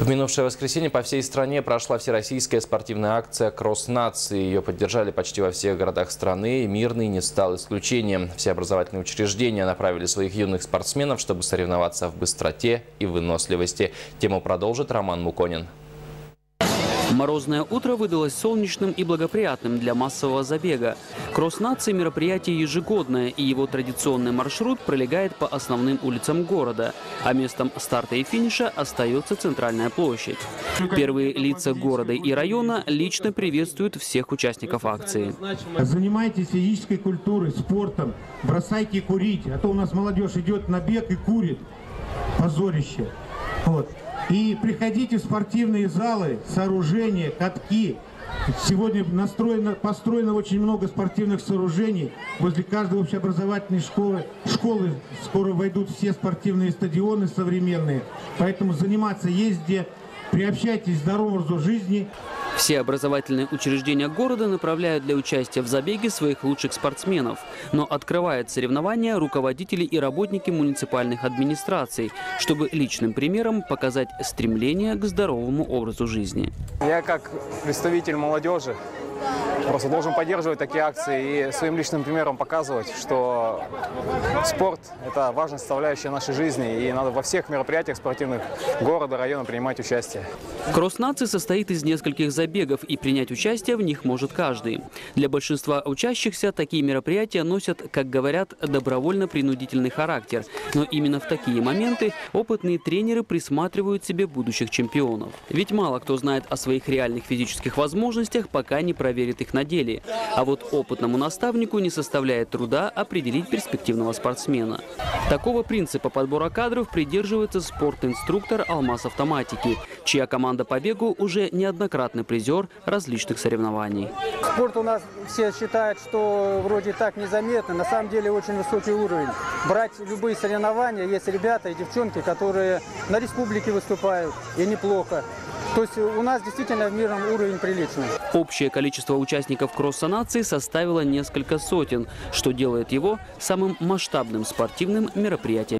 В минувшее воскресенье по всей стране прошла всероссийская спортивная акция «Кросс нации». Ее поддержали почти во всех городах страны, и Мирный не стал исключением. Все образовательные учреждения направили своих юных спортсменов, чтобы соревноваться в быстроте и выносливости. Тему продолжит Роман Муконин. Морозное утро выдалось солнечным и благоприятным для массового забега. «Кросс нации» – мероприятие ежегодное, и его традиционный маршрут пролегает по основным улицам города, а местом старта и финиша остается центральная площадь. Первые лица города и района лично приветствуют всех участников акции. Занимайтесь физической культурой, спортом, бросайте курить, а то у нас молодежь идет на бег и курит. Позорище. Вот. И приходите в спортивные залы, сооружения, катки. Сегодня построено очень много спортивных сооружений. Возле каждой общеобразовательной школы скоро войдут все спортивные стадионы современные. Поэтому заниматься есть где. Приобщайтесь к здоровому образу жизни. Все образовательные учреждения города направляют для участия в забеге своих лучших спортсменов. Но открывают соревнования руководители и работники муниципальных администраций, чтобы личным примером показать стремление к здоровому образу жизни. Я как представитель молодежи просто должен поддерживать такие акции и своим личным примером показывать, что спорт – это важная составляющая нашей жизни, и надо во всех мероприятиях спортивных города, района принимать участие. «Кросс нации» состоит из нескольких забегов, и принять участие в них может каждый. Для большинства учащихся такие мероприятия носят, как говорят, добровольно-принудительный характер. Но именно в такие моменты опытные тренеры присматривают себе будущих чемпионов. Ведь мало кто знает о своих реальных физических возможностях, пока не проверит их на деле. А вот опытному наставнику не составляет труда определить перспективного спортсмена. Такого принципа подбора кадров придерживается спортинструктор «Алмаз Автоматики», чья команда по бегу уже неоднократный призер различных соревнований. Спорт у нас все считают, что вроде так незаметно, на самом деле очень высокий уровень. Брать любые соревнования, есть ребята и девчонки, которые на республике выступают, и неплохо. То есть у нас действительно в мирном уровень приличный. Общее количество участников «Кросса нации» составило несколько сотен, что делает его самым масштабным спортивным мероприятием.